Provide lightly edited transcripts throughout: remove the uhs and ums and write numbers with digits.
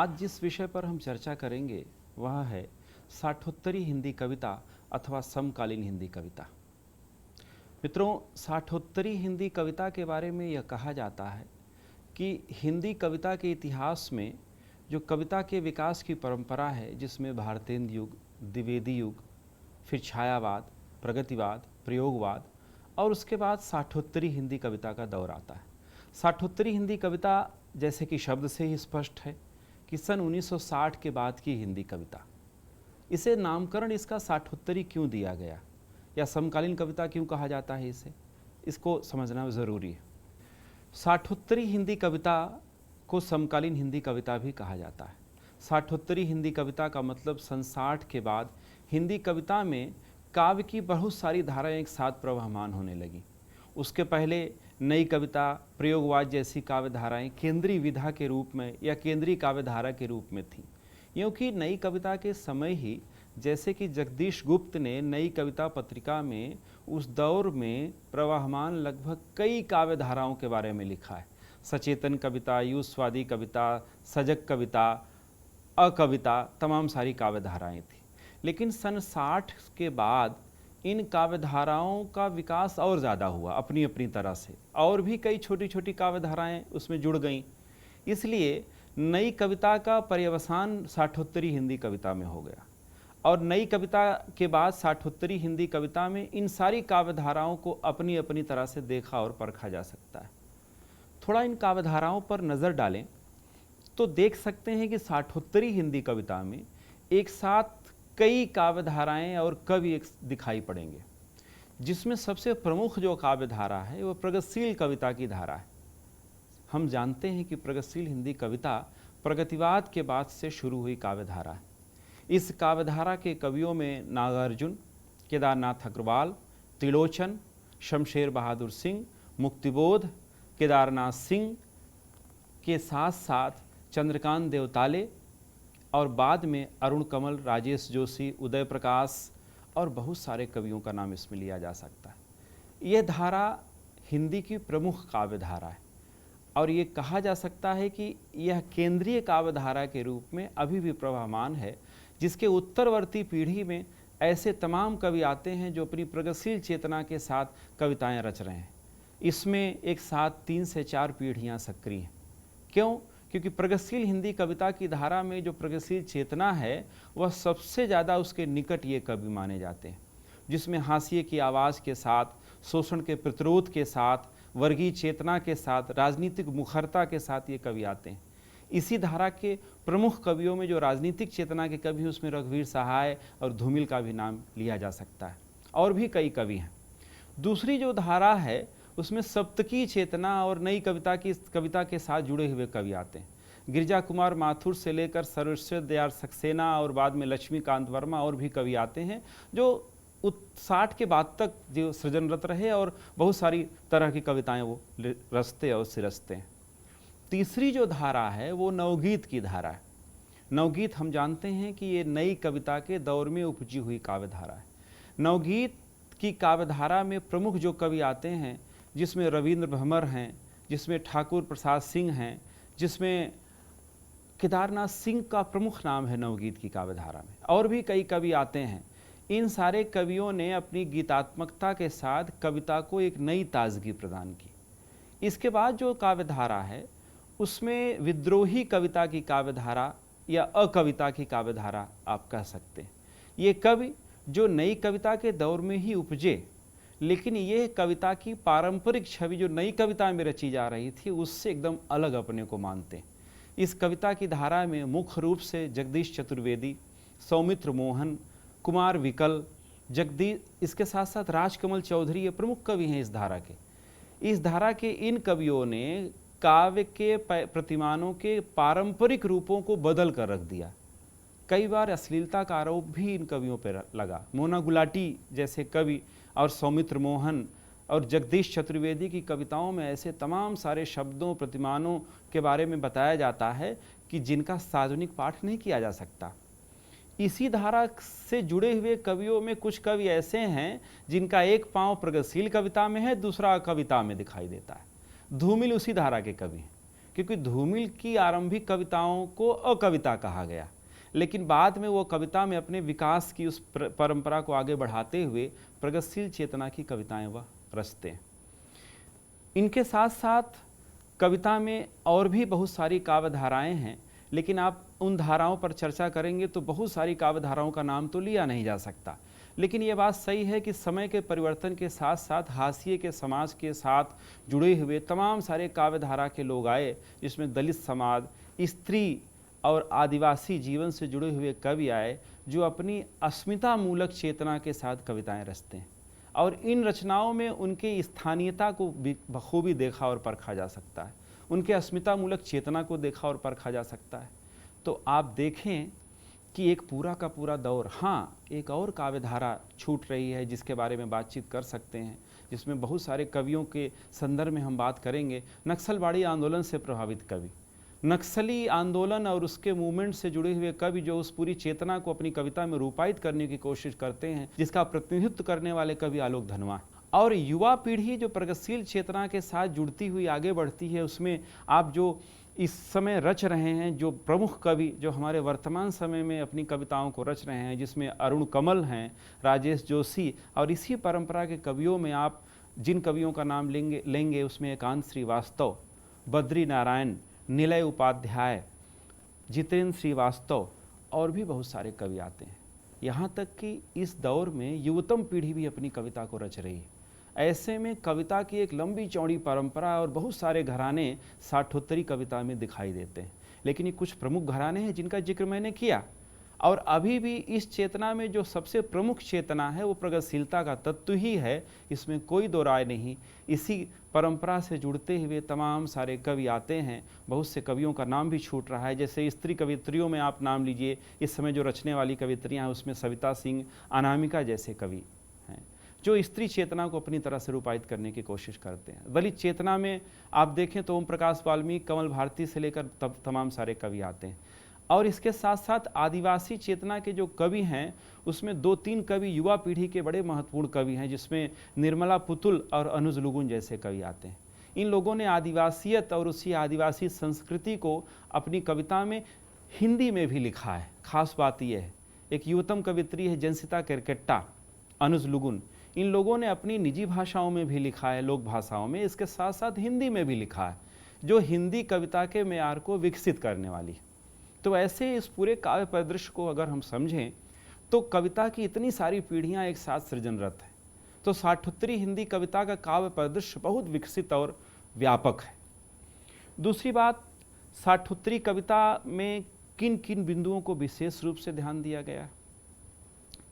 आज जिस विषय पर हम चर्चा करेंगे वह है साठोत्तरी हिंदी कविता अथवा समकालीन हिंदी कविता। मित्रों, साठोत्तरी हिंदी कविता के बारे में यह कहा जाता है कि हिंदी कविता के इतिहास में जो कविता के विकास की परंपरा है, जिसमें भारतेंदु युग, द्विवेदी युग, फिर छायावाद, प्रगतिवाद, प्रयोगवाद और उसके बाद साठोत्तरी हिंदी कविता का दौर आता है। साठोत्तरी हिंदी कविता जैसे कि शब्द से ही स्पष्ट है कि सन 1960 के बाद की हिंदी कविता। इसे नामकरण इसका साठोत्तरी क्यों दिया गया या समकालीन कविता क्यों कहा जाता है, इसको समझना ज़रूरी है। साठोत्तरी हिंदी कविता को समकालीन हिंदी कविता भी कहा जाता है। साठोत्तरी हिंदी कविता का मतलब सन 60 के बाद हिंदी कविता में काव्य की बहुत सारी धाराएं एक साथ प्रवहमान होने लगी। उसके पहले नई कविता, प्रयोगवाद जैसी काव्य धाराएं केंद्रीय विधा के रूप में या केंद्रीय काव्य धारा के रूप में थीं। क्योंकि नई कविता के समय ही जैसे कि जगदीश गुप्त ने नई कविता पत्रिका में उस दौर में प्रवहमान लगभग कई काव्य धाराओं के बारे में लिखा है। सचेतन कविता, युगस्वादी कविता, सजग कविता, अकविता, तमाम सारी काव्य धाराएँ थीं। लेकिन सन 60 के बाद इन काव्य धाराओं का विकास और ज़्यादा हुआ अपनी अपनी तरह से, और भी कई छोटी छोटी काव्य धाराएँ उसमें जुड़ गईं। इसलिए नई कविता का पर्यवसान साठोत्तरी हिंदी कविता में हो गया और नई कविता के बाद साठोत्तरी हिंदी कविता में इन सारी काव्य धाराओं को अपनी अपनी तरह से देखा और परखा जा सकता है। थोड़ा इन काव्य धाराओं पर नज़र डालें तो देख सकते हैं कि साठोत्तरी हिंदी कविता में एक साथ कई काव्य धाराएँ और कवि एक दिखाई पड़ेंगे, जिसमें सबसे प्रमुख जो काव्य धारा है वो प्रगतिशील कविता की धारा है। हम जानते हैं कि प्रगतिशील हिंदी कविता प्रगतिवाद के बाद से शुरू हुई काव्य धारा है। इस काव्य धारा के कवियों में नागार्जुन, केदारनाथ अग्रवाल, त्रिलोचन, शमशेर बहादुर सिंह, मुक्तिबोध, केदारनाथ सिंह के साथ साथ चंद्रकांत देवताले और बाद में अरुण कमल, राजेश जोशी, उदय प्रकाश और बहुत सारे कवियों का नाम इसमें लिया जा सकता है। यह धारा हिंदी की प्रमुख काव्य धारा है और ये कहा जा सकता है कि यह केंद्रीय काव्य धारा के रूप में अभी भी प्रवहमान है, जिसके उत्तरवर्ती पीढ़ी में ऐसे तमाम कवि आते हैं जो अपनी प्रगतिशील चेतना के साथ कविताएं रच रहे हैं। इसमें एक साथ 3 से 4 पीढ़ियां सक्रिय हैं। क्यों? क्योंकि प्रगतिशील हिंदी कविता की धारा में जो प्रगतिशील चेतना है वह सबसे ज़्यादा उसके निकट ये कवि माने जाते हैं, जिसमें हाशिए की आवाज़ के साथ, शोषण के प्रतिरोध के साथ, वर्गीय चेतना के साथ, राजनीतिक मुखरता के साथ ये कवि आते हैं। इसी धारा के प्रमुख कवियों में जो राजनीतिक चेतना के कवि हैं उसमें रघुवीर सहाय और धूमिल का भी नाम लिया जा सकता है, और भी कई कवि हैं। दूसरी जो धारा है उसमें सप्तकी चेतना और नई कविता के साथ जुड़े हुए कवि आते हैं। गिरिजा कुमार माथुर से लेकर सर्वेश्वर दयाल सक्सेना और बाद में लक्ष्मीकांत वर्मा और भी कवि आते हैं जो 60 के बाद तक जो सृजनरत रहे और बहुत सारी तरह की कविताएं वो रचते और सिरसते हैं। तीसरी जो धारा है वो नवगीत की धारा है। नवगीत हम जानते हैं कि ये नई कविता के दौर में उपजी हुई काव्य धारा है। नवगीत की काव्य धारा में प्रमुख जो कवि आते हैं, जिसमें रविंद्र भंवर हैं, जिसमें ठाकुर प्रसाद सिंह हैं, जिसमें केदारनाथ सिंह का प्रमुख नाम है नवगीत की काव्य धारा में, और भी कई कवि आते हैं। इन सारे कवियों ने अपनी गीतात्मकता के साथ कविता को एक नई ताजगी प्रदान की। इसके बाद जो काव्य धारा है उसमें विद्रोही कविता की काव्य धारा या अकविता की काव्य धारा आप कह सकते हैं। ये कवि जो नई कविता के दौर में ही उपजे, लेकिन ये कविता की पारंपरिक छवि जो नई कविता में रची जा रही थी उससे एकदम अलग अपने को मानते हैं। इस कविता की धारा में मुख्य रूप से जगदीश चतुर्वेदी, सौमित्र मोहन, कुमार विकल, जगदीश, इसके साथ साथ राजकमल चौधरी ये प्रमुख कवि हैं इस धारा के। इस धारा के इन कवियों ने काव्य के प्रतिमानों के पारंपरिक रूपों को बदल कर रख दिया। कई बार अश्लीलता का आरोप भी इन कवियों पर लगा। मोना गुलाटी जैसे कवि और सौमित्र मोहन और जगदीश चतुर्वेदी की कविताओं में ऐसे तमाम सारे शब्दों, प्रतिमानों के बारे में बताया जाता है कि जिनका सार्वजनिक पाठ नहीं किया जा सकता। इसी धारा से जुड़े हुए कवियों में कुछ कवि ऐसे हैं जिनका एक पांव प्रगतिशील कविता में है, दूसरा कविता में दिखाई देता है। धूमिल उसी धारा के कवि हैं। क्योंकि धूमिल की आरंभिक कविताओं को अकविता कहा गया, लेकिन बाद में वो कविता में अपने विकास की उस परंपरा को आगे बढ़ाते हुए प्रगतिशील चेतना की कविताएं वह रचते हैं। इनके साथ साथ कविता में और भी बहुत सारी काव्य धाराएं हैं, लेकिन आप उन धाराओं पर चर्चा करेंगे तो बहुत सारी काव्य धाराओं का नाम तो लिया नहीं जा सकता। लेकिन ये बात सही है कि समय के परिवर्तन के साथ साथ हाशिए के समाज के साथ जुड़े हुए तमाम सारे काव्य धारा के लोग आए, जिसमें दलित समाज, स्त्री और आदिवासी जीवन से जुड़े हुए कवि आए, जो अपनी अस्मिता मूलक चेतना के साथ कविताएं रचते हैं। और इन रचनाओं में उनकी स्थानीयता को बखूबी देखा और परखा जा सकता है, उनके अस्मिता मूलक चेतना को देखा और परखा जा सकता है। तो आप देखें कि एक पूरा का पूरा दौर, हाँ एक और काव्य धारा छूट रही है जिसके बारे में बातचीत कर सकते हैं, जिसमें बहुत सारे कवियों के संदर्भ में हम बात करेंगे। नक्सलवाड़ी आंदोलन से प्रभावित कवि, नक्सली आंदोलन और उसके मूवमेंट से जुड़े हुए कवि जो उस पूरी चेतना को अपनी कविता में रूपायित करने की कोशिश करते हैं, जिसका प्रतिनिधित्व करने वाले कवि आलोक धनवा। और युवा पीढ़ी जो प्रगतिशील चेतना के साथ जुड़ती हुई आगे बढ़ती है, उसमें आप जो इस समय रच रहे हैं, जो प्रमुख कवि जो हमारे वर्तमान समय में अपनी कविताओं को रच रहे हैं, जिसमें अरुण कमल हैं, राजेश जोशी, और इसी परंपरा के कवियों में आप जिन कवियों का नाम लेंगे उसमें एकांत श्रीवास्तव, बद्री नारायण, निलय उपाध्याय, जितेंद्र श्रीवास्तव और भी बहुत सारे कवि आते हैं। यहाँ तक कि इस दौर में युवतम पीढ़ी भी अपनी कविता को रच रही है। ऐसे में कविता की एक लंबी चौड़ी परंपरा और बहुत सारे घराने साठोत्तरी कविता में दिखाई देते हैं। लेकिन ये कुछ प्रमुख घराने हैं जिनका जिक्र मैंने किया, और अभी भी इस चेतना में जो सबसे प्रमुख चेतना है वो प्रगतिशीलता का तत्व ही है, इसमें कोई दो राय नहीं। इसी परंपरा से जुड़ते हुए तमाम सारे कवि आते हैं। बहुत से कवियों का नाम भी छूट रहा है, जैसे स्त्री कवित्रियों में आप नाम लीजिए, इस समय जो रचने वाली कवित्रियाँ हैं उसमें सविता सिंह, अनामिका जैसे कवि हैं जो स्त्री चेतना को अपनी तरह से रूपायित करने की कोशिश करते हैं। दलित चेतना में आप देखें तो ओम प्रकाश वाल्मीकि, कमल भारती से लेकर तमाम सारे कवि आते हैं। और इसके साथ साथ आदिवासी चेतना के जो कवि हैं उसमें 2-3 कवि युवा पीढ़ी के बड़े महत्वपूर्ण कवि हैं, जिसमें निर्मला पुतुल और अनुज लुगुन जैसे कवि आते हैं। इन लोगों ने आदिवासियत और उसी आदिवासी संस्कृति को अपनी कविता में हिंदी में भी लिखा है। खास बात यह है, एक युवतम कवित्री है जंसिता केरकेट्टा, अनुज लुगुन, इन लोगों ने अपनी निजी भाषाओं में भी लिखा है, लोक भाषाओं में, इसके साथ साथ हिंदी में भी लिखा है, जो हिंदी कविता के मेयार को विकसित करने वाली। तो ऐसे इस पूरे काव्य परिदृश्य को अगर हम समझें तो कविता की इतनी सारी पीढ़ियां एक साथ सृजनरत है, तो साठोत्तरी हिंदी कविता का काव्य परिदृश्य बहुत विकसित और व्यापक है। दूसरी बात, साठोत्तरी कविता में किन किन बिंदुओं को विशेष रूप से ध्यान दिया गया,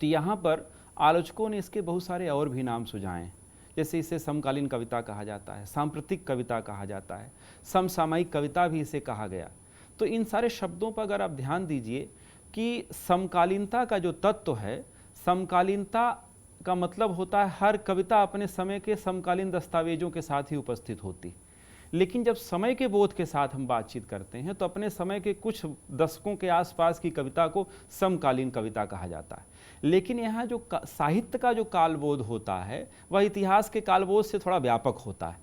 तो यहाँ पर आलोचकों ने इसके बहुत सारे और भी नाम सुझाए, जैसे इसे समकालीन कविता कहा जाता है, सांप्रतिक कविता कहा जाता है, समसामयिक कविता भी इसे कहा गया। तो इन सारे शब्दों पर अगर आप ध्यान दीजिए कि समकालीनता का जो तत्व है, समकालीनता का मतलब होता है हर कविता अपने समय के समकालीन दस्तावेजों के साथ ही उपस्थित होती। लेकिन जब समय के बोध के साथ हम बातचीत करते हैं तो अपने समय के कुछ दशकों के आसपास की कविता को समकालीन कविता कहा जाता है। लेकिन यहाँ जो साहित्य का जो कालबोध होता है वह इतिहास के कालबोध से थोड़ा व्यापक होता है,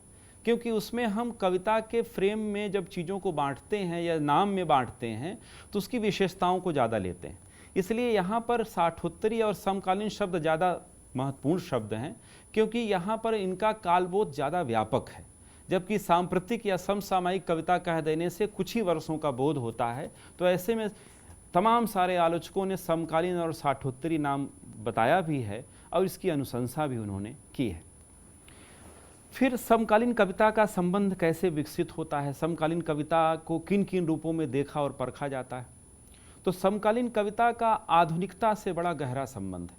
क्योंकि उसमें हम कविता के फ्रेम में जब चीज़ों को बांटते हैं या नाम में बांटते हैं तो उसकी विशेषताओं को ज़्यादा लेते हैं। इसलिए यहाँ पर साठोत्तरी और समकालीन शब्द ज़्यादा महत्वपूर्ण शब्द हैं, क्योंकि यहाँ पर इनका कालबोध ज़्यादा व्यापक है, जबकि सांप्रतिक या समसामयिक कविता कह देने से कुछ ही वर्षों का बोध होता है। तो ऐसे में तमाम सारे आलोचकों ने समकालीन और साठोत्तरी नाम बताया भी है और इसकी अनुशंसा भी उन्होंने की है। फिर समकालीन कविता का संबंध कैसे विकसित होता है, समकालीन कविता को किन किन रूपों में देखा और परखा जाता है, तो समकालीन कविता का आधुनिकता से बड़ा गहरा संबंध है।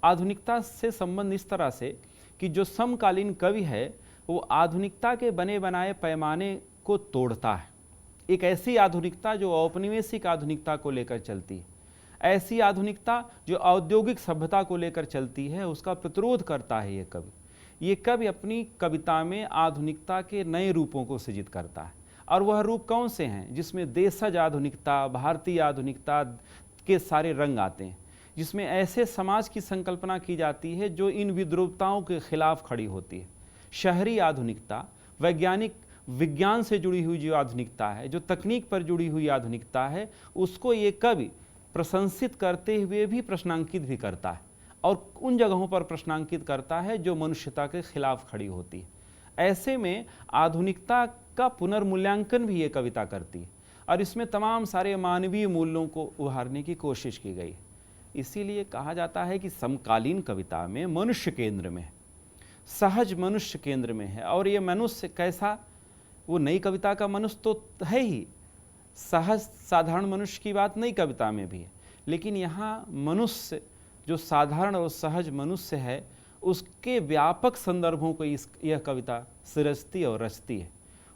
आधुनिकता से संबंध इस तरह से कि जो समकालीन कवि है वो आधुनिकता के बने बनाए पैमाने को तोड़ता है, एक ऐसी आधुनिकता जो औपनिवेशिक आधुनिकता को लेकर चलती है, ऐसी आधुनिकता जो औद्योगिक सभ्यता को लेकर चलती है, उसका प्रतिरोध करता है ये कवि। ये कवि अपनी कविता में आधुनिकता के नए रूपों को सृजित करता है, और वह रूप कौन से हैं जिसमें देशज आधुनिकता, भारतीय आधुनिकता के सारे रंग आते हैं, जिसमें ऐसे समाज की संकल्पना की जाती है जो इन विद्रूपताओं के खिलाफ खड़ी होती है। शहरी आधुनिकता, वैज्ञानिक विज्ञान से जुड़ी हुई जो आधुनिकता है, जो तकनीक पर जुड़ी हुई आधुनिकता है, उसको ये कवि प्रशंसित करते हुए भी प्रश्नांकित भी करता है और उन जगहों पर प्रश्नांकित करता है जो मनुष्यता के खिलाफ खड़ी होती है। ऐसे में आधुनिकता का पुनर्मूल्यांकन भी ये कविता करती है और इसमें तमाम सारे मानवीय मूल्यों को उभारने की कोशिश की गई। इसीलिए कहा जाता है कि समकालीन कविता में मनुष्य केंद्र में है, सहज मनुष्य केंद्र में है। और ये मनुष्य कैसा, वो नई कविता का मनुष्य तो है ही, सहज साधारण मनुष्य की बात नई कविता में भी है, लेकिन यहाँ मनुष्य जो साधारण और सहज मनुष्य है उसके व्यापक संदर्भों को यह कविता सिरजती और रचती है।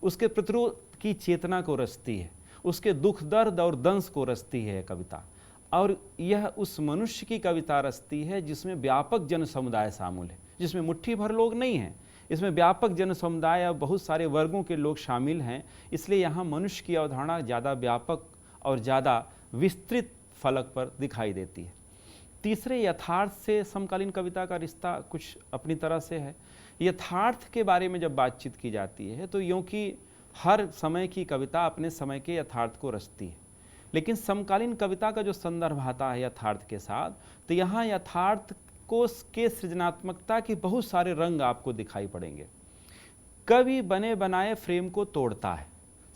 उसके प्रतिरोध की चेतना को रचती है, उसके दुख दर्द और दंश को रचती है यह कविता। और यह उस मनुष्य की कविता रचती है जिसमें व्यापक जन समुदाय शामिल है, जिसमें मुट्ठी भर लोग नहीं हैं, इसमें व्यापक जन समुदाय और बहुत सारे वर्गों के लोग शामिल हैं। इसलिए यहाँ मनुष्य की अवधारणा ज़्यादा व्यापक और ज़्यादा विस्तृत फलक पर दिखाई देती है। तीसरे, यथार्थ से समकालीन कविता का रिश्ता कुछ अपनी तरह से है। यथार्थ के बारे में जब बातचीत की जाती है तो यूँ कि हर समय की कविता अपने समय के यथार्थ को रचती है, लेकिन समकालीन कविता का जो संदर्भ आता है यथार्थ के साथ, तो यहाँ यथार्थ को के सृजनात्मकता के बहुत सारे रंग आपको दिखाई पड़ेंगे। कवि बने बनाए फ्रेम को तोड़ता है।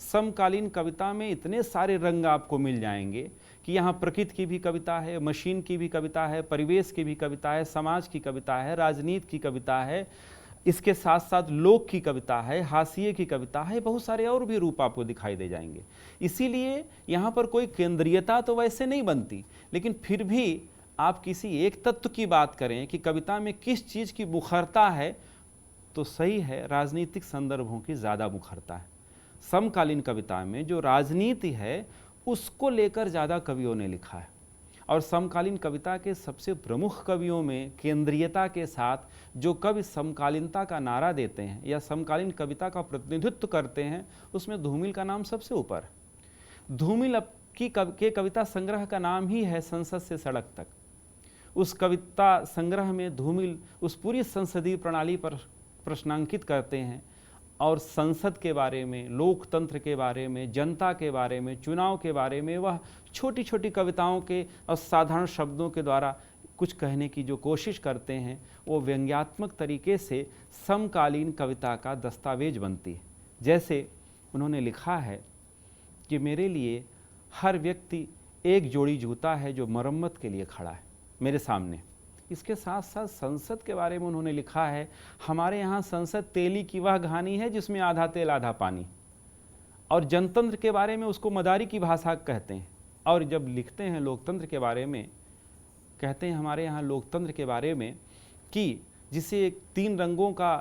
समकालीन कविता में इतने सारे रंग आपको मिल जाएंगे कि यहाँ प्रकृति की भी कविता है, मशीन की भी कविता है, परिवेश की भी कविता है, समाज की कविता है, राजनीति की कविता है, इसके साथ साथ लोक की कविता है, हाशिए की कविता है, बहुत सारे और भी रूप आपको दिखाई दे जाएंगे। इसीलिए यहाँ पर कोई केंद्रीयता तो वैसे नहीं बनती, लेकिन फिर भी आप किसी एक तत्व की बात करें कि कविता में किस चीज़ की मुखरता है, तो सही है, राजनीतिक संदर्भों की ज़्यादा मुखरता है। समकालीन कविता में जो राजनीति है उसको लेकर ज़्यादा कवियों ने लिखा है। और समकालीन कविता के सबसे प्रमुख कवियों में केंद्रीयता के साथ जो कवि समकालीनता का नारा देते हैं या समकालीन कविता का प्रतिनिधित्व करते हैं, उसमें धूमिल का नाम सबसे ऊपर है। धूमिल के कविता संग्रह का नाम ही है संसद से सड़क तक। उस कविता संग्रह में धूमिल उस पूरी संसदीय प्रणाली पर प्रश्नांकित करते हैं और संसद के बारे में, लोकतंत्र के बारे में, जनता के बारे में, चुनाव के बारे में वह छोटी छोटी कविताओं के और साधारण शब्दों के द्वारा कुछ कहने की जो कोशिश करते हैं, वो व्यंग्यात्मक तरीके से समकालीन कविता का दस्तावेज बनती है। जैसे उन्होंने लिखा है कि मेरे लिए हर व्यक्ति एक जोड़ी जूता है जो मरम्मत के लिए खड़ा है मेरे सामने। इसके साथ साथ संसद के बारे में उन्होंने लिखा है, हमारे यहाँ संसद तेली की वह घानी है जिसमें आधा तेल आधा पानी। और जनतंत्र के बारे में उसको मदारी की भाषा कहते हैं। और जब लिखते हैं लोकतंत्र के बारे में, कहते हैं हमारे यहाँ लोकतंत्र के बारे में कि जिसे एक 3 रंगों का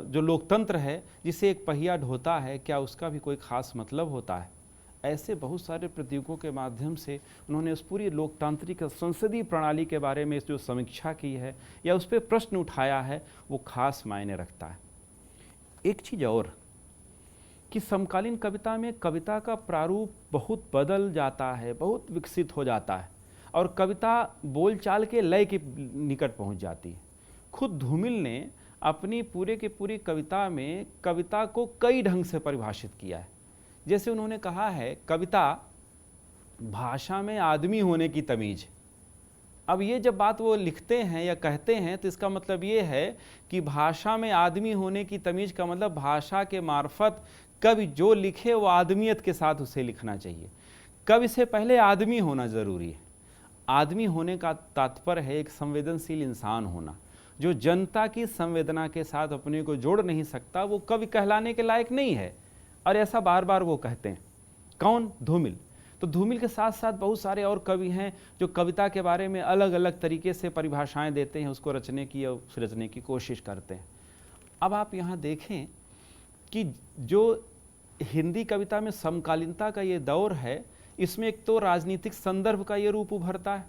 जो लोकतंत्र है, जिसे एक पहिया ढोता है, क्या उसका भी कोई खास मतलब होता है। ऐसे बहुत सारे प्रतीकों के माध्यम से उन्होंने उस पूरी लोकतांत्रिक संसदीय प्रणाली के बारे में जो समीक्षा की है या उस पर प्रश्न उठाया है, वो खास मायने रखता है। एक चीज़ और कि समकालीन कविता में कविता का प्रारूप बहुत बदल जाता है, बहुत विकसित हो जाता है और कविता बोलचाल के लय के निकट पहुंच जाती है। खुद धूमिल ने अपनी पूरे की पूरी कविता में कविता को कई ढंग से परिभाषित किया है। जैसे उन्होंने कहा है, कविता भाषा में आदमी होने की तमीज़। अब ये जब बात वो लिखते हैं या कहते हैं तो इसका मतलब ये है कि भाषा में आदमी होने की तमीज़ का मतलब भाषा के मार्फत कवि जो लिखे वो आदमियत के साथ उसे लिखना चाहिए। कवि से पहले आदमी होना ज़रूरी है। आदमी होने का तात्पर्य है एक संवेदनशील इंसान होना, जो जनता की संवेदना के साथ अपने को जोड़ नहीं सकता, वो कवि कहलाने के लायक नहीं है। और ऐसा बार बार वो कहते हैं। कौन? धूमिल। तो धूमिल के साथ साथ बहुत सारे और कवि हैं जो कविता के बारे में अलग अलग तरीके से परिभाषाएं देते हैं, उसको रचने की और सृजने की कोशिश करते हैं। अब आप यहाँ देखें कि जो हिंदी कविता में समकालीनता का ये दौर है, इसमें एक तो राजनीतिक संदर्भ का ये रूप उभरता है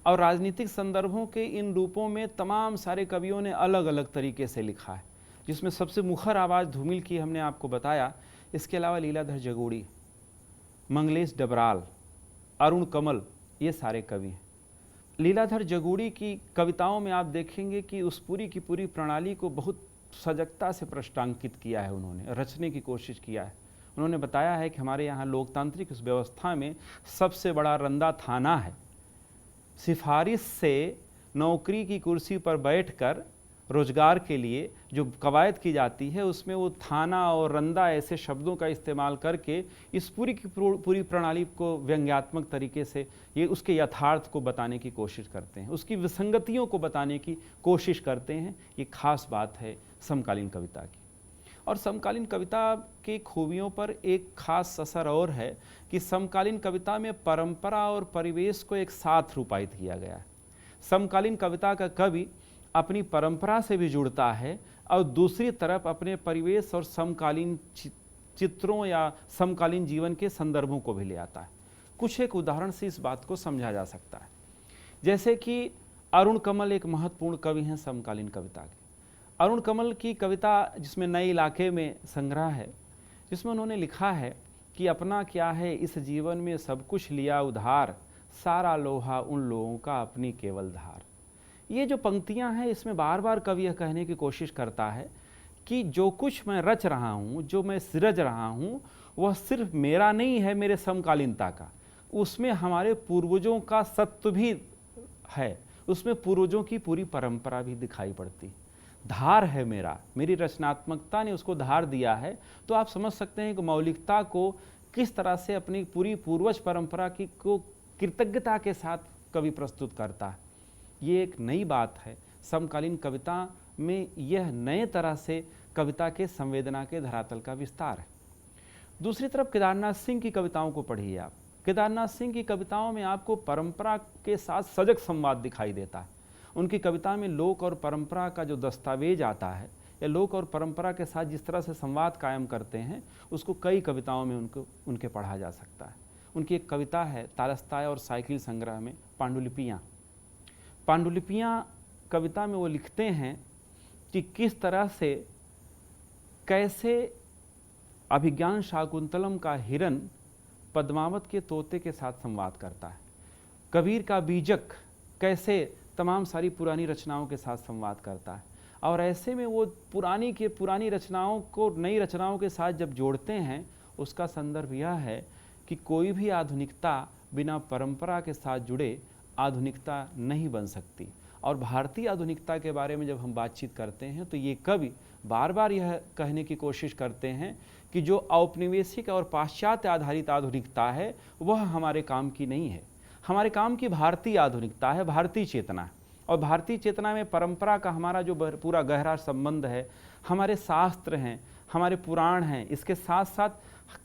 और राजनीतिक संदर्भों के इन रूपों में तमाम सारे कवियों ने अलग अलग तरीके से लिखा है, जिसमें सबसे मुखर आवाज़ धूमिल की हमने आपको बताया। इसके अलावा लीलाधर जगोड़ी, मंगलेश डबराल, अरुण कमल, ये सारे कवि हैं। लीलाधर जगोड़ी की कविताओं में आप देखेंगे कि उस पूरी की पूरी प्रणाली को बहुत सजगता से प्रश्नांकित किया है, उन्होंने रचने की कोशिश किया है। उन्होंने बताया है कि हमारे यहाँ लोकतांत्रिक उस व्यवस्था में सबसे बड़ा रंदा थाना है। सिफारिश से नौकरी की कुर्सी पर बैठकर रोजगार के लिए जो कवायद की जाती है, उसमें वो थाना और रंदा ऐसे शब्दों का इस्तेमाल करके इस पूरी की पूरी प्रणाली को व्यंग्यात्मक तरीके से ये उसके यथार्थ को बताने की कोशिश करते हैं, उसकी विसंगतियों को बताने की कोशिश करते हैं। ये खास बात है समकालीन कविता की। और समकालीन कविता की खूबियों पर एक खास असर और है कि समकालीन कविता में परंपरा और परिवेश को एक साथ रूपायित किया गया है। समकालीन कविता का कवि अपनी परंपरा से भी जुड़ता है और दूसरी तरफ अपने परिवेश और समकालीन चित्रों या समकालीन जीवन के संदर्भों को भी ले आता है। कुछ एक उदाहरण से इस बात को समझा जा सकता है। जैसे कि अरुण कमल एक महत्वपूर्ण कवि हैं समकालीन कविता के। अरुण कमल की कविता जिसमें नए इलाके में संग्रह है, जिसमें उन्होंने लिखा है कि अपना क्या है इस जीवन में सब कुछ लिया उधार, सारा लोहा उन लोगों का अपनी केवल धार। ये जो पंक्तियां हैं, इसमें बार बार कवि यह कहने की कोशिश करता है कि जो कुछ मैं रच रहा हूँ, जो मैं सृज रहा हूँ, वह सिर्फ मेरा नहीं है, मेरे समकालीनता का। उसमें हमारे पूर्वजों का सत्व भी है, उसमें पूर्वजों की पूरी परंपरा भी दिखाई पड़ती। धार है मेरी रचनात्मकता ने उसको धार दिया है। तो आप समझ सकते हैं कि मौलिकता को किस तरह से अपनी पूरी पूर्वज परंपरा की को कृतज्ञता के साथ कवि प्रस्तुत करता है। ये एक नई बात है समकालीन कविता में, यह नए तरह से कविता के संवेदना के धरातल का विस्तार है। दूसरी तरफ केदारनाथ सिंह की कविताओं को पढ़िए आप। केदारनाथ सिंह की कविताओं में आपको परंपरा के साथ सजग संवाद दिखाई देता है। उनकी कविता में लोक और परंपरा का जो दस्तावेज आता है, या लोक और परंपरा के साथ जिस तरह से संवाद कायम करते हैं, उसको कई कविताओं में उनके पढ़ा जा सकता है। उनकी एक कविता है तालस्ताय और साइकिल संग्रह में पांडुलिपियाँ। पांडुलिपियाँ कविता में वो लिखते हैं कि किस तरह से कैसे अभिज्ञान शाकुंतलम का हिरन पद्मावत के तोते के साथ संवाद करता है। कबीर का बीजक कैसे तमाम सारी पुरानी रचनाओं के साथ संवाद करता है। और ऐसे में वो पुरानी रचनाओं को नई रचनाओं के साथ जब जोड़ते हैं, उसका संदर्भ यह है कि कोई भी आधुनिकता बिना परंपरा के साथ जुड़े आधुनिकता नहीं बन सकती। और भारतीय आधुनिकता के बारे में जब हम बातचीत करते हैं, तो ये कवि बार बार यह कहने की कोशिश करते हैं कि जो औपनिवेशिक और पाश्चात्य आधारित आधुनिकता है, वह हमारे काम की नहीं है। हमारे काम की भारतीय आधुनिकता है, भारतीय चेतना है। और भारतीय चेतना में परंपरा का हमारा जो पूरा गहरा संबंध है, हमारे शास्त्र हैं, हमारे पुराण हैं, इसके साथ साथ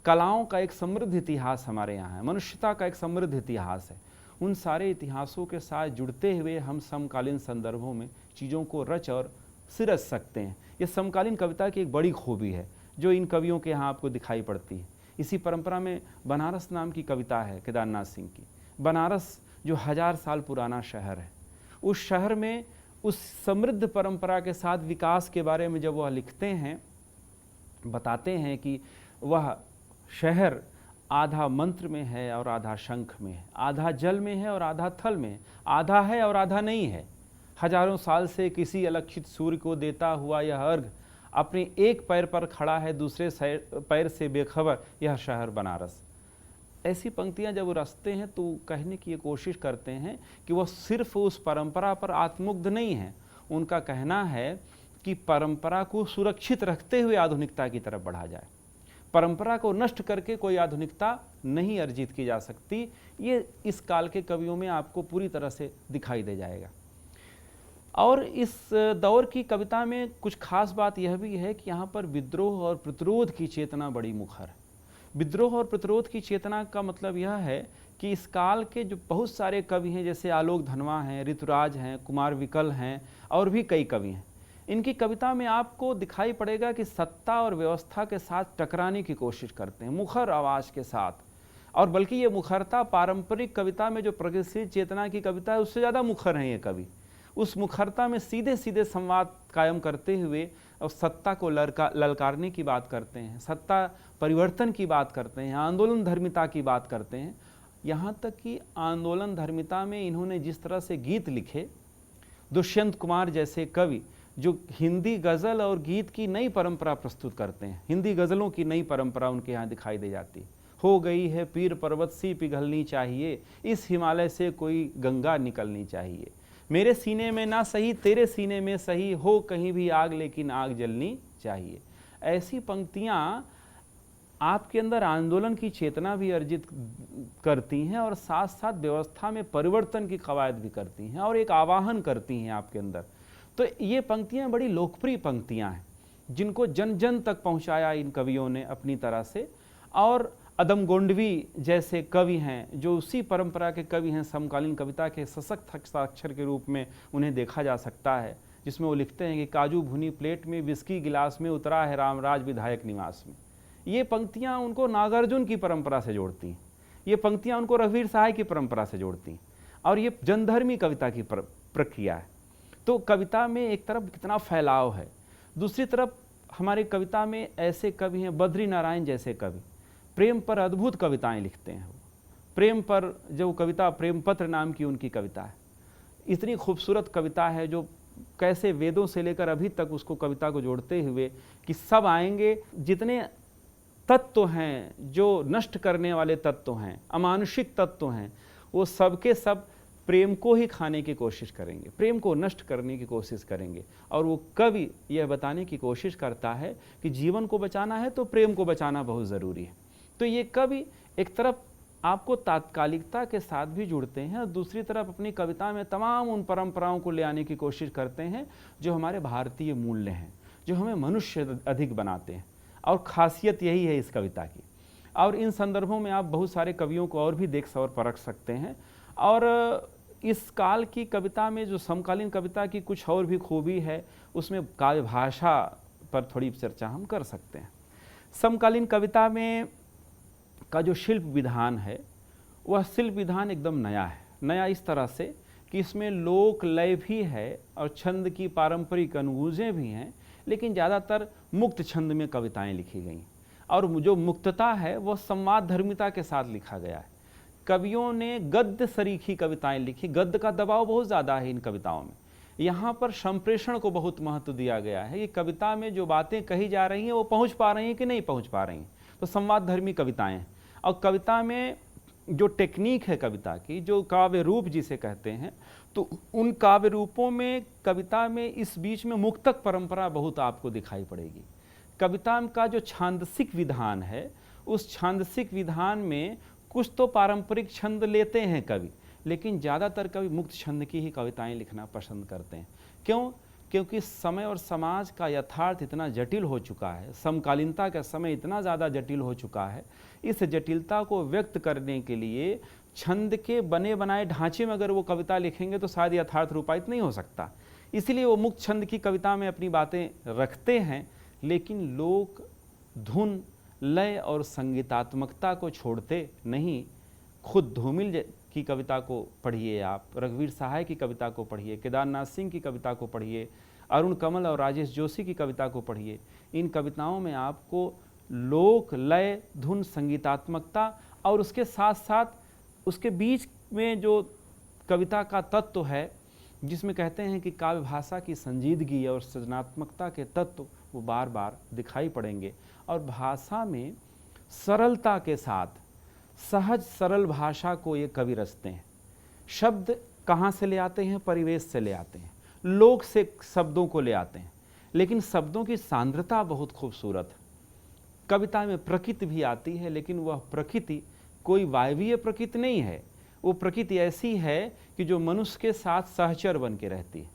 कलाओं का एक समृद्ध इतिहास हमारे यहाँ है, मनुष्यता का एक समृद्ध इतिहास है। उन सारे इतिहासों के साथ जुड़ते हुए हम समकालीन संदर्भों में चीज़ों को रच और सिरज सकते हैं। ये समकालीन कविता की एक बड़ी खूबी है जो इन कवियों के यहाँ आपको दिखाई पड़ती है। इसी परंपरा में बनारस नाम की कविता है केदारनाथ सिंह की। बनारस जो 1000 साल पुराना शहर है, उस शहर में उस समृद्ध परंपरा के साथ विकास के बारे में जब वह लिखते हैं, बताते हैं कि वह शहर आधा मंत्र में है और आधा शंख में है, आधा जल में है और आधा थल में है, आधा है और आधा नहीं है। हजारों साल से किसी अलक्षित सूर्य को देता हुआ यह अर्घ अपने एक पैर पर खड़ा है, दूसरे पैर से बेखबर यह शहर बनारस। ऐसी पंक्तियां जब वो रचते हैं तो कहने की ये कोशिश करते हैं कि वह सिर्फ उस परंपरा पर आत्ममुग्ध नहीं है। उनका कहना है कि परंपरा को सुरक्षित रखते हुए आधुनिकता की तरफ बढ़ा जाए। परंपरा को नष्ट करके कोई आधुनिकता नहीं अर्जित की जा सकती। ये इस काल के कवियों में आपको पूरी तरह से दिखाई दे जाएगा। और इस दौर की कविता में कुछ खास बात यह भी है कि यहाँ पर विद्रोह और प्रतिरोध की चेतना बड़ी मुखर है। विद्रोह और प्रतिरोध की चेतना का मतलब यह है कि इस काल के जो बहुत सारे कवि हैं, जैसे आलोक धनवा हैं, ऋतुराज हैं, कुमार विकल हैं और भी कई कवि हैं, इनकी कविता में आपको दिखाई पड़ेगा कि सत्ता और व्यवस्था के साथ टकराने की कोशिश करते हैं मुखर आवाज़ के साथ। और बल्कि ये मुखरता पारंपरिक कविता में जो प्रगतिशील चेतना की कविता है उससे ज़्यादा मुखर हैं ये कवि। उस मुखरता में सीधे सीधे संवाद कायम करते हुए और सत्ता को ललकारने की बात करते हैं, सत्ता परिवर्तन की बात करते हैं, आंदोलन धर्मिता की बात करते हैं। यहाँ तक कि आंदोलन धर्मिता में इन्होंने जिस तरह से गीत लिखे, दुष्यंत कुमार जैसे कवि जो हिंदी गज़ल और गीत की नई परंपरा प्रस्तुत करते हैं। हिंदी गज़लों की नई परंपरा उनके यहाँ दिखाई दे जाती है। हो गई है पीर पर्वत सी पिघलनी चाहिए, इस हिमालय से कोई गंगा निकलनी चाहिए, मेरे सीने में ना सही तेरे सीने में सही, हो कहीं भी आग लेकिन आग जलनी चाहिए। ऐसी पंक्तियाँ आपके अंदर आंदोलन की चेतना भी अर्जित करती हैं और साथ साथ व्यवस्था में परिवर्तन की कवायद भी करती हैं और एक आवाहन करती हैं आपके अंदर। तो ये पंक्तियाँ बड़ी लोकप्रिय पंक्तियाँ हैं जिनको जन जन तक पहुँचाया इन कवियों ने अपनी तरह से। और अदम गोंडवी जैसे कवि हैं जो उसी परंपरा के कवि हैं, समकालीन कविता के सशक्त हस्ताक्षर के रूप में उन्हें देखा जा सकता है, जिसमें वो लिखते हैं कि काजू भुनी प्लेट में विस्की गिलास में उतरा है रामराज विधायक निवास में। ये पंक्तियाँ उनको नागार्जुन की परंपरा से जोड़ती हैं, ये पंक्तियाँ उनको रघुवीर सहाय की परंपरा से जोड़ती हैं और ये जनधर्मी कविता की प्रक्रिया है। तो कविता में एक तरफ कितना फैलाव है, दूसरी तरफ हमारी कविता में ऐसे कवि हैं बद्री नारायण जैसे कवि, प्रेम पर अद्भुत कविताएं लिखते हैं। वो प्रेम पर जो कविता प्रेम पत्र नाम की उनकी कविता है, इतनी खूबसूरत कविता है जो कैसे वेदों से लेकर अभी तक उसको कविता को जोड़ते हुए कि सब आएंगे, जितने तत्व हैं जो नष्ट करने वाले तत्व हैं, अमानुषिक तत्व हैं, वो सबके सब प्रेम को ही खाने की कोशिश करेंगे, प्रेम को नष्ट करने की कोशिश करेंगे। और वो कवि यह बताने की कोशिश करता है कि जीवन को बचाना है तो प्रेम को बचाना बहुत ज़रूरी है। तो ये कवि एक तरफ आपको तात्कालिकता के साथ भी जुड़ते हैं और दूसरी तरफ अपनी कविता में तमाम उन परंपराओं को ले आने की कोशिश करते हैं जो हमारे भारतीय मूल्य हैं, जो हमें मनुष्य अधिक बनाते हैं। और ख़ासियत यही है इस कविता की। और इन संदर्भों में आप बहुत सारे कवियों को और भी देख और परख सकते हैं। और इस काल की कविता में जो समकालीन कविता की कुछ और भी खूबी है, उसमें काव्य भाषा पर थोड़ी चर्चा हम कर सकते हैं। समकालीन कविता में का जो शिल्प विधान है वह शिल्प विधान एकदम नया है। नया इस तरह से कि इसमें लोक लय भी है और छंद की पारंपरिक अनुगूँजें भी हैं, लेकिन ज़्यादातर मुक्त छंद में कविताएं लिखी गई और जो मुक्तता है वह संवाद धर्मिता के साथ लिखा गया है। कवियों ने गद्य सरीखी कविताएं लिखी, गद्य का दबाव बहुत ज़्यादा है इन कविताओं में। यहाँ पर संप्रेषण को बहुत महत्व दिया गया है कि कविता में जो बातें कही जा रही हैं वो पहुँच पा रही हैं कि नहीं पहुँच पा रही हैं। तो संवाद धर्मी कविताएँ और कविता में जो टेक्निक है कविता की, जो काव्य रूप जिसे कहते हैं, तो उन काव्य रूपों में कविता में इस बीच में मुक्तक परंपरा बहुत आपको दिखाई पड़ेगी। कविता का जो छांदसिक विधान है उस छांदसिक विधान में कुछ तो पारंपरिक छंद लेते हैं कवि, लेकिन ज़्यादातर कवि मुक्त छंद की ही कविताएं लिखना पसंद करते हैं। क्यों? क्योंकि समय और समाज का यथार्थ इतना जटिल हो चुका है, समकालीनता का समय इतना ज़्यादा जटिल हो चुका है। इस जटिलता को व्यक्त करने के लिए छंद के बने बनाए ढांचे में अगर वो कविता लिखेंगे तो शायद यथार्थ रूपायित नहीं हो सकता। इसलिए वो मुक्त छंद की कविता में अपनी बातें रखते हैं, लेकिन लोक धुन लय और संगीतात्मकता को छोड़ते नहीं। खुद धूमिल की कविता को पढ़िए, आप रघुवीर सहाय की कविता को पढ़िए, केदारनाथ सिंह की कविता को पढ़िए, अरुण कमल और राजेश जोशी की कविता को पढ़िए। इन कविताओं में आपको लोक लय धुन संगीतात्मकता और उसके साथ साथ उसके बीच में जो कविता का तत्व है जिसमें कहते हैं कि काव्य भाषा की संजीदगी और सृजनात्मकता के तत्व वो बार बार दिखाई पड़ेंगे। और भाषा में सरलता के साथ सहज सरल भाषा को ये कवि रचते हैं। शब्द कहाँ से ले आते हैं? परिवेश से ले आते हैं, लोक से शब्दों को ले आते हैं, लेकिन शब्दों की सांद्रता बहुत खूबसूरत है। कविता में प्रकृति भी आती है, लेकिन वह प्रकृति कोई वायवीय प्रकृति नहीं है। वो प्रकृति ऐसी है कि जो मनुष्य के साथ सहचर बन के रहती है।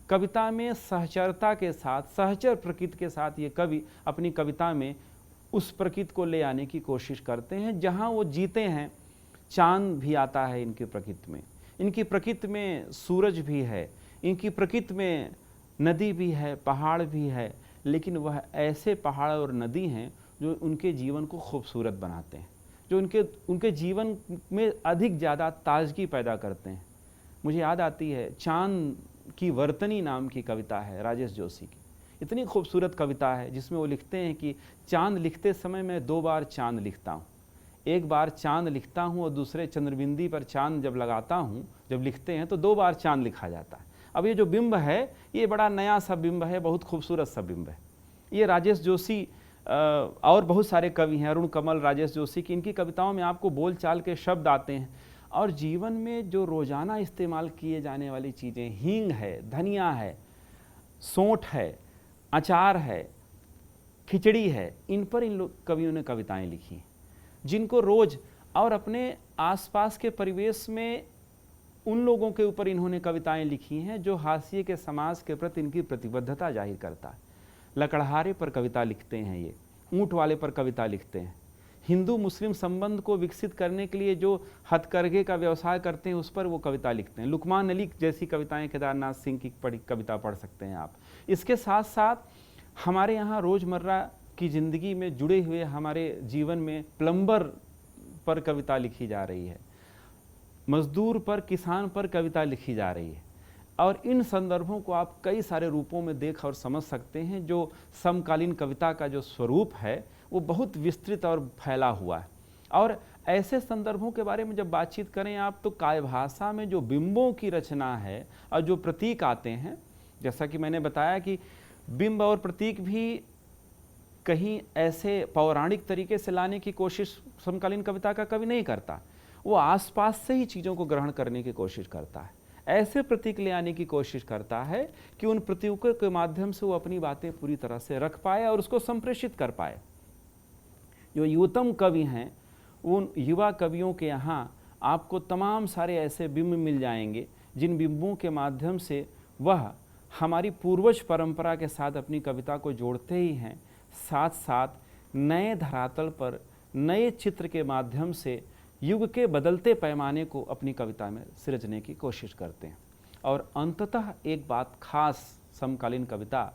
कविता में सहचरता के साथ, सहचर प्रकृति के साथ ये कवि अपनी कविता में उस प्रकृति को ले आने की कोशिश करते हैं जहाँ वो जीते हैं। चांद भी आता है इनकी प्रकृति में, इनकी प्रकृति में सूरज भी है, इनकी प्रकृति में नदी भी है, पहाड़ भी है, लेकिन वह ऐसे पहाड़ और नदी हैं जो उनके जीवन को खूबसूरत बनाते हैं, जो उनके जीवन में अधिक ज़्यादा ताजगी पैदा करते हैं। मुझे याद आती है चांद की वर्तनी नाम की कविता है राजेश जोशी की। इतनी खूबसूरत कविता है जिसमें वो लिखते हैं कि चांद लिखते समय मैं 2 बार चांद लिखता हूँ। एक बार चांद लिखता हूँ और दूसरे चंद्रबिंदी पर चांद जब लगाता हूँ, जब लिखते हैं तो 2 बार चांद लिखा जाता है। अब ये जो बिंब है ये बड़ा नया सा बिंब है, बहुत खूबसूरत सा बिंब है। ये राजेश जोशी और बहुत सारे कवि हैं, अरुण कमल, राजेश जोशी की इनकी कविताओं में आपको बोल चाल के शब्द आते हैं और जीवन में जो रोज़ाना इस्तेमाल किए जाने वाली चीज़ें, हींग है, धनिया है, सौंठ है, अचार है, खिचड़ी है, इन पर इन लोग कवियों ने कविताएं लिखी हैं, जिनको रोज़ और अपने आसपास के परिवेश में उन लोगों के ऊपर इन्होंने कविताएं लिखी हैं जो हाशिए के समाज के प्रति इनकी प्रतिबद्धता जाहिर करता है। लकड़हारे पर कविता लिखते हैं, ये ऊँट वाले पर कविता लिखते हैं, हिंदू मुस्लिम संबंध को विकसित करने के लिए जो हथकरघे का व्यवसाय करते हैं उस पर वो कविता लिखते हैं। लुकमान अली जैसी कविताएं केदारनाथ सिंह की कविता पढ़ सकते हैं आप। इसके साथ साथ हमारे यहाँ रोज़मर्रा की ज़िंदगी में जुड़े हुए हमारे जीवन में प्लम्बर पर कविता लिखी जा रही है, मजदूर पर, किसान पर कविता लिखी जा रही है और इन संदर्भों को आप कई सारे रूपों में देख और समझ सकते हैं। जो समकालीन कविता का जो स्वरूप है वो बहुत विस्तृत और फैला हुआ है। और ऐसे संदर्भों के बारे में जब बातचीत करें आप तो काव्य भाषा में जो बिंबों की रचना है और जो प्रतीक आते हैं, जैसा कि मैंने बताया कि बिंब और प्रतीक भी कहीं ऐसे पौराणिक तरीके से लाने की कोशिश समकालीन कविता का कवि नहीं करता, वो आसपास से ही चीज़ों को ग्रहण करने की कोशिश करता है, ऐसे प्रतीक ले आने की कोशिश करता है कि उन प्रतीकों के माध्यम से वो अपनी बातें पूरी तरह से रख पाए और उसको संप्रेषित कर पाए। जो युवतम कवि हैं उन युवा कवियों के यहाँ आपको तमाम सारे ऐसे बिंब मिल जाएंगे जिन बिंबों के माध्यम से वह हमारी पूर्वज परंपरा के साथ अपनी कविता को जोड़ते ही हैं, साथ साथ नए धरातल पर नए चित्र के माध्यम से युग के बदलते पैमाने को अपनी कविता में सृजने की कोशिश करते हैं। और अंततः एक बात खास समकालीन कविता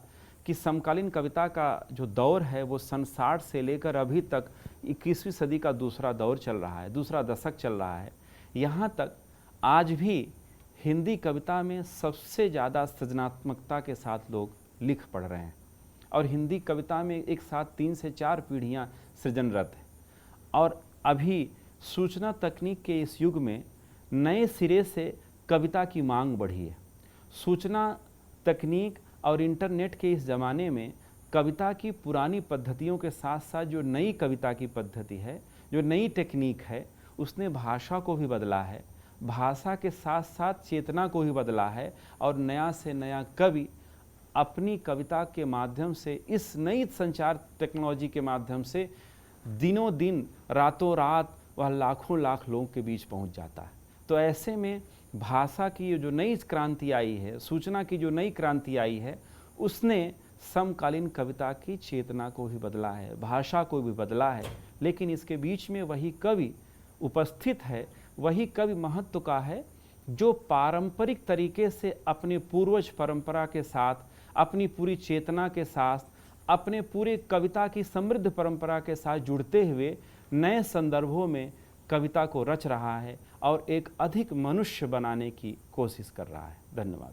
कि समकालीन कविता का जो दौर है वो सन 60 से लेकर अभी तक 21वीं सदी का दूसरा दौर चल रहा है, दूसरा दशक चल रहा है। यहाँ तक आज भी हिंदी कविता में सबसे ज़्यादा सृजनात्मकता के साथ लोग लिख पढ़ रहे हैं और हिंदी कविता में एक साथ 3 से 4 पीढ़ियाँ सृजनरत हैं। और अभी सूचना तकनीक के इस युग में नए सिरे से कविता की मांग बढ़ी है। सूचना तकनीक और इंटरनेट के इस ज़माने में कविता की पुरानी पद्धतियों के साथ साथ जो नई कविता की पद्धति है, जो नई टेक्निक है, उसने भाषा को भी बदला है, भाषा के साथ साथ चेतना को भी बदला है और नया से नया कवि अपनी कविता के माध्यम से इस नई संचार टेक्नोलॉजी के माध्यम से दिनों दिन, रातों रात वह लाखों लाख लोगों के बीच पहुंच जाता है। तो ऐसे में भाषा की जो नई क्रांति आई है, सूचना की जो नई क्रांति आई है, उसने समकालीन कविता की चेतना को भी बदला है, भाषा को भी बदला है। लेकिन इसके बीच में वही कवि उपस्थित है, वही कवि महत्व का है जो पारंपरिक तरीके से अपने पूर्वज परंपरा के साथ, अपनी पूरी चेतना के साथ, अपने पूरे कविता की समृद्ध परंपरा के साथ जुड़ते हुए नए संदर्भों में कविता को रच रहा है और एक अधिक मनुष्य बनाने की कोशिश कर रहा है। धन्यवाद।